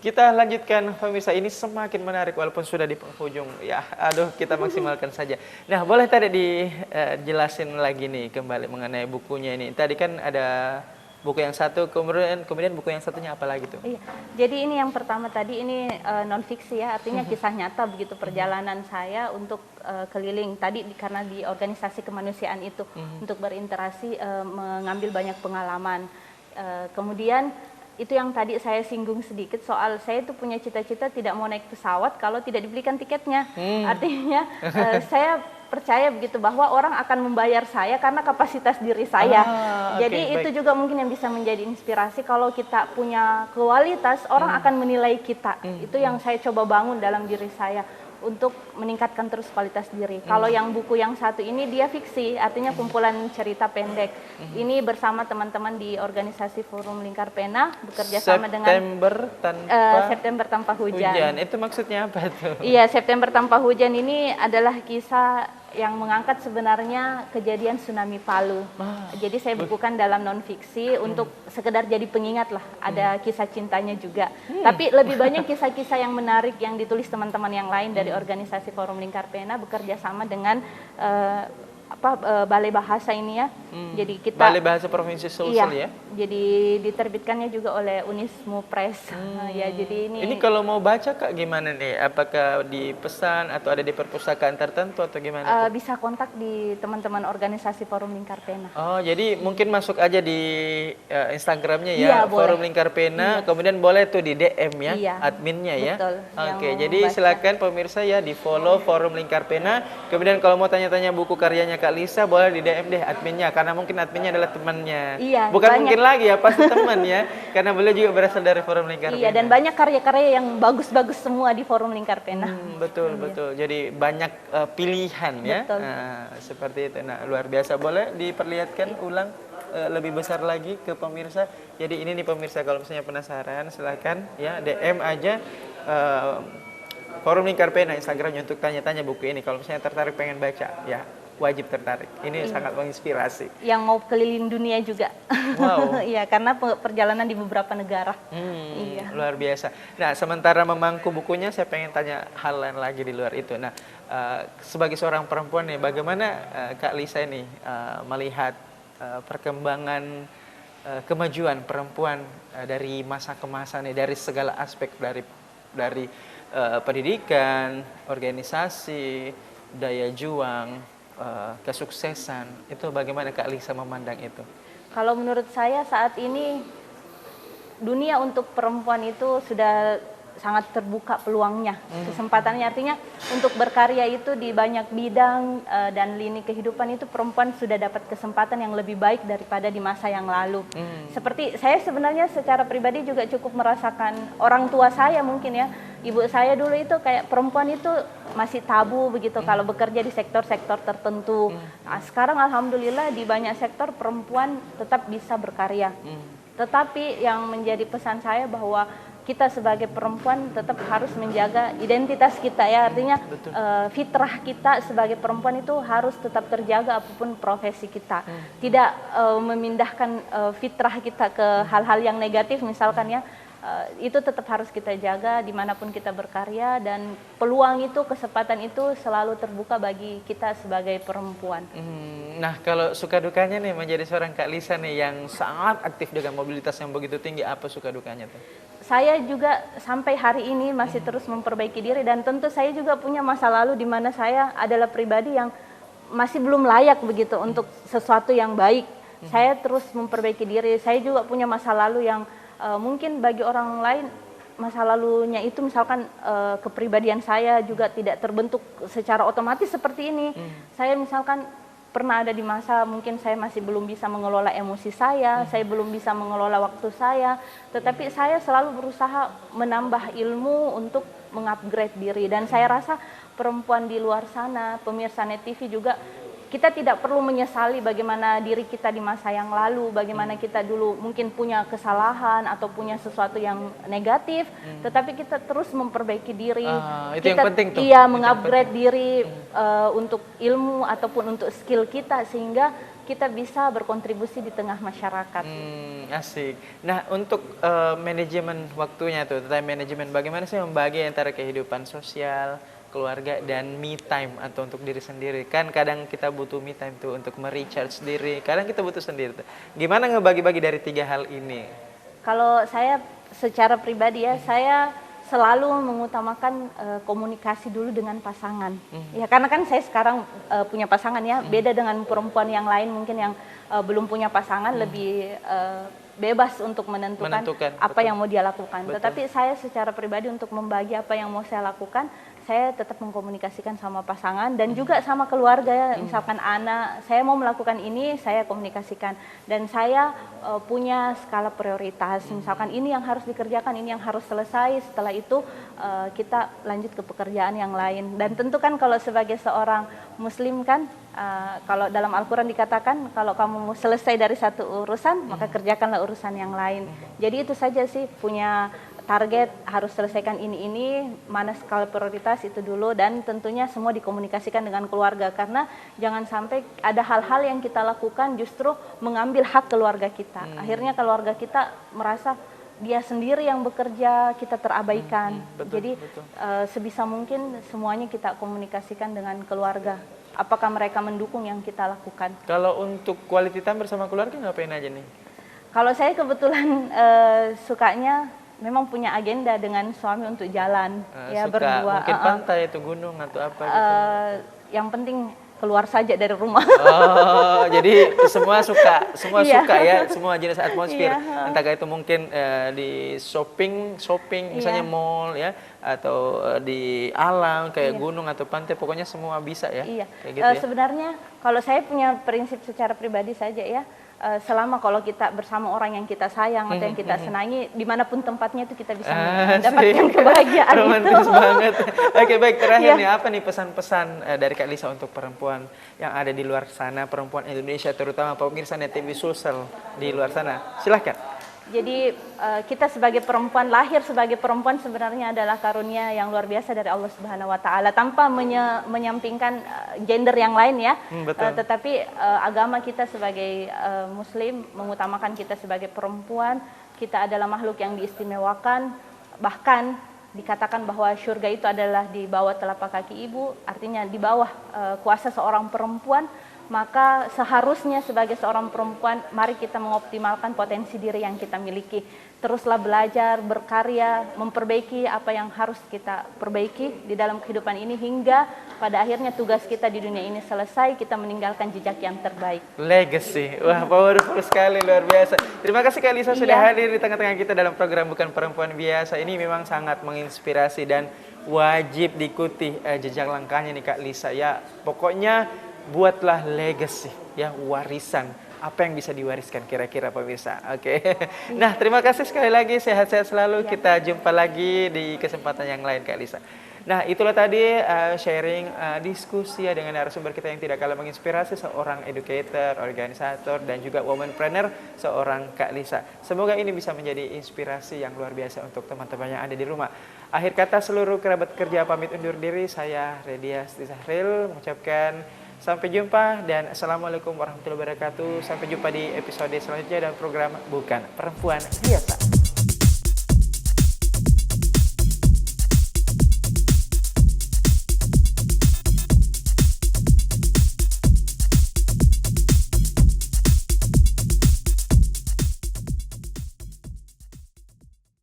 Kita lanjutkan pemirsa, ini semakin menarik walaupun sudah di penghujung ya. Aduh, kita maksimalkan saja. Nah, boleh tadi dijelasin lagi nih kembali mengenai bukunya ini. Tadi kan ada buku yang satu, kemudian buku yang satunya apa lagi tuh? Iya. Jadi ini yang pertama tadi ini non fiksi ya, artinya kisah nyata begitu perjalanan saya untuk keliling tadi karena di organisasi kemanusiaan itu untuk berinteraksi mengambil banyak pengalaman. Kemudian itu yang tadi saya singgung sedikit soal saya itu punya cita-cita tidak mau naik pesawat kalau tidak dibelikan tiketnya. Artinya saya percaya begitu bahwa orang akan membayar saya karena kapasitas diri saya. Jadi itu juga mungkin yang bisa menjadi inspirasi kalau kita punya kualitas, orang akan menilai kita. Itu yang saya coba bangun dalam diri saya untuk meningkatkan terus kualitas diri. Kalau yang buku yang satu ini dia fiksi, artinya kumpulan cerita pendek. Ini bersama teman-teman di organisasi Forum Lingkar Pena bekerja sama dengan September Tanpa Hujan. Itu maksudnya apa tuh? Iya, September Tanpa Hujan ini adalah kisah yang mengangkat sebenarnya kejadian tsunami Palu. Jadi saya bukukan dalam non fiksi untuk sekedar jadi pengingat lah. Ada kisah cintanya juga. Tapi lebih banyak kisah-kisah yang menarik yang ditulis teman-teman yang lain dari organisasi Forum Lingkar Pena bekerja sama dengan Balai Bahasa ini ya. Jadi kita Balai Bahasa Provinsi Sulsel ya. Jadi diterbitkannya juga oleh Unismu Press. Ya, jadi ini kalau mau baca Kak gimana nih? Apakah dipesan atau ada di perpustakaan tertentu atau gimana? Bisa kontak di teman-teman organisasi Forum Lingkar Pena. Oh, jadi mungkin masuk aja di Instagramnya ya, Iya, Forum Lingkar Pena. Kemudian boleh tuh di DM ya, adminnya ya. Betul, Oke, jadi silakan pemirsa ya di follow Forum Lingkar Pena. Kemudian kalau mau tanya-tanya buku karyanya Kak Lisa, boleh di DM deh adminnya, karena mungkin adminnya adalah temannya. Iya, bukan banyak. Mungkin lagi ya, pasti teman ya, karena beliau juga berasal dari Forum Lingkar Pena. Iya, dan banyak karya-karya yang bagus-bagus semua di Forum Lingkar Pena. Betul. Jadi banyak pilihan ya. Seperti itu. Nah, luar biasa. Boleh diperlihatkan ulang lebih besar lagi ke pemirsa. Jadi ini nih pemirsa, kalau misalnya penasaran silakan ya DM aja Forum Lingkar Pena Instagramnya untuk tanya-tanya buku ini. Kalau misalnya tertarik pengen baca ya, wajib tertarik. Ini sangat menginspirasi. Yang mau keliling dunia juga. Wow. Iya, karena perjalanan di beberapa negara. Iya. Luar biasa. Nah, sementara memangku bukunya, saya pengen tanya hal lain lagi di luar itu. Nah, sebagai seorang perempuan nih, bagaimana Kak Lisa ini melihat perkembangan kemajuan perempuan dari masa ke masa nih, dari segala aspek, dari pendidikan, organisasi, daya juang, kesuksesan, itu bagaimana Kak Lisa memandang itu? Kalau menurut saya saat ini dunia untuk perempuan itu sudah sangat terbuka peluangnya, kesempatannya, artinya untuk berkarya itu di banyak bidang dan lini kehidupan itu perempuan sudah dapat kesempatan yang lebih baik daripada di masa yang lalu. Seperti saya sebenarnya secara pribadi juga cukup merasakan orang tua saya mungkin ya, ibu saya dulu itu kayak perempuan itu masih tabu begitu kalau bekerja di sektor-sektor tertentu. Nah, sekarang alhamdulillah di banyak sektor perempuan tetap bisa berkarya. Tetapi yang menjadi pesan saya bahwa kita sebagai perempuan tetap harus menjaga identitas kita ya, artinya fitrah kita sebagai perempuan itu harus tetap terjaga apapun profesi kita. Tidak memindahkan fitrah kita ke hal-hal yang negatif misalkan ya. Itu tetap harus kita jaga dimanapun kita berkarya, dan peluang itu, kesempatan itu selalu terbuka bagi kita sebagai perempuan. Nah, kalau suka dukanya nih menjadi seorang Kak Lisa nih yang sangat aktif dengan mobilitas yang begitu tinggi, apa suka dukanya tuh? Saya juga sampai hari ini masih terus memperbaiki diri, dan tentu saya juga punya masa lalu di mana saya adalah pribadi yang masih belum layak begitu untuk sesuatu yang baik. Saya terus memperbaiki diri. Saya juga punya masa lalu yang mungkin bagi orang lain masa lalunya itu misalkan kepribadian saya juga tidak terbentuk secara otomatis seperti ini. Saya misalkan pernah ada di masa mungkin saya masih belum bisa mengelola emosi saya belum bisa mengelola waktu saya, tetapi saya selalu berusaha menambah ilmu untuk mengupgrade diri. Dan saya rasa perempuan di luar sana, pemirsa Net TV juga, kita tidak perlu menyesali bagaimana diri kita di masa yang lalu, bagaimana kita dulu mungkin punya kesalahan atau punya sesuatu yang negatif, tetapi kita terus memperbaiki diri. Itu kita, yang penting tuh. Iya, mengupgrade diri untuk ilmu ataupun untuk skill kita, sehingga kita bisa berkontribusi di tengah masyarakat. Asik. Nah, untuk manajemen waktunya tuh, tentang manajemen bagaimana sih membagi antara kehidupan sosial, keluarga, dan me time atau untuk diri sendiri. Kan kadang kita butuh me time tuh untuk merecharge diri, kadang kita butuh sendiri tuh. Gimana ngebagi-bagi dari 3 hal ini? Kalau saya secara pribadi ya, saya selalu mengutamakan komunikasi dulu dengan pasangan. Ya karena kan saya sekarang punya pasangan ya, beda dengan perempuan yang lain mungkin yang belum punya pasangan lebih bebas untuk menentukan apa betul. yang mau dia lakukan. Betul. Tetapi saya secara pribadi untuk membagi apa yang mau saya lakukan, saya tetap mengkomunikasikan sama pasangan dan juga sama keluarga. Misalkan anak, saya mau melakukan ini, saya komunikasikan. Dan saya punya skala prioritas. Misalkan ini yang harus dikerjakan, ini yang harus selesai. Setelah itu kita lanjut ke pekerjaan yang lain. Dan tentu kan kalau sebagai seorang muslim kan, kalau dalam Al-Quran dikatakan kalau kamu mau selesai dari satu urusan, maka kerjakanlah urusan yang lain. Jadi itu saja sih, punya target harus selesaikan ini, mana skala prioritas itu dulu, dan tentunya semua dikomunikasikan dengan keluarga, karena jangan sampai ada hal-hal yang kita lakukan justru mengambil hak keluarga kita. Akhirnya keluarga kita merasa dia sendiri yang bekerja, kita terabaikan. Jadi sebisa mungkin semuanya kita komunikasikan dengan keluarga. Apakah mereka mendukung yang kita lakukan? Kalau untuk quality time bersama keluarga ngapain aja nih? Kalau saya kebetulan sukanya memang punya agenda dengan suami untuk jalan, ya suka berdua. Mungkin pantai atau gunung atau apa gitu. Yang penting keluar saja dari rumah. Oh, jadi semua suka Iya. ya, semua jenis atmosfer. Iya. Entah itu mungkin di shopping, misalnya Iya. mall ya, atau di alam kayak Iya. gunung atau pantai, pokoknya semua bisa ya. Iya. Kayak gitu ya. Sebenarnya kalau saya punya prinsip secara pribadi saja ya, selama kalau kita bersama orang yang kita sayang atau yang kita senangi, dimanapun tempatnya itu kita bisa mendapatkan kebahagiaan itu. Romantis banget. Oke, baik, terakhir Iya. nih, apa nih pesan-pesan dari Kak Lisa untuk perempuan yang ada di luar sana, perempuan Indonesia, terutama pemirsa TV Sulsel di luar sana? Silahkan. Jadi kita sebagai perempuan, lahir sebagai perempuan sebenarnya adalah karunia yang luar biasa dari Allah Subhanahu wa taala, tanpa menyampingkan gender yang lain ya. Betul. Tetapi agama kita sebagai muslim mengutamakan kita sebagai perempuan, kita adalah makhluk yang diistimewakan, bahkan dikatakan bahwa surga itu adalah di bawah telapak kaki ibu, artinya di bawah kuasa seorang perempuan. Maka seharusnya sebagai seorang perempuan, mari kita mengoptimalkan potensi diri yang kita miliki. Teruslah belajar, berkarya, memperbaiki apa yang harus kita perbaiki di dalam kehidupan ini, hingga pada akhirnya tugas kita di dunia ini selesai, kita meninggalkan jejak yang terbaik. Legacy. Wah, powerful sekali, luar biasa. Terima kasih Kak Lisa sudah hadir di tengah-tengah kita dalam program Bukan Perempuan Biasa. Ini memang sangat menginspirasi dan wajib diikuti jejak langkahnya nih Kak Lisa ya. Pokoknya buatlah legacy ya, warisan. Apa yang bisa diwariskan kira-kira pemirsa? Oke. Nah, terima kasih sekali lagi, sehat-sehat selalu. Kita jumpa lagi di kesempatan yang lain Kak Lisa. Nah, itulah tadi sharing diskusi ya dengan narasumber kita yang tidak kalah menginspirasi, seorang educator, organisator, dan juga womanpreneur, seorang Kak Lisa. Semoga ini bisa menjadi inspirasi yang luar biasa untuk teman-teman yang ada di rumah. Akhir kata, seluruh kerabat kerja pamit undur diri. Saya Redia Stisahril mengucapkan sampai jumpa dan Assalamualaikum warahmatullahi wabarakatuh. Sampai jumpa di episode selanjutnya dalam program Bukan Perempuan Biasa.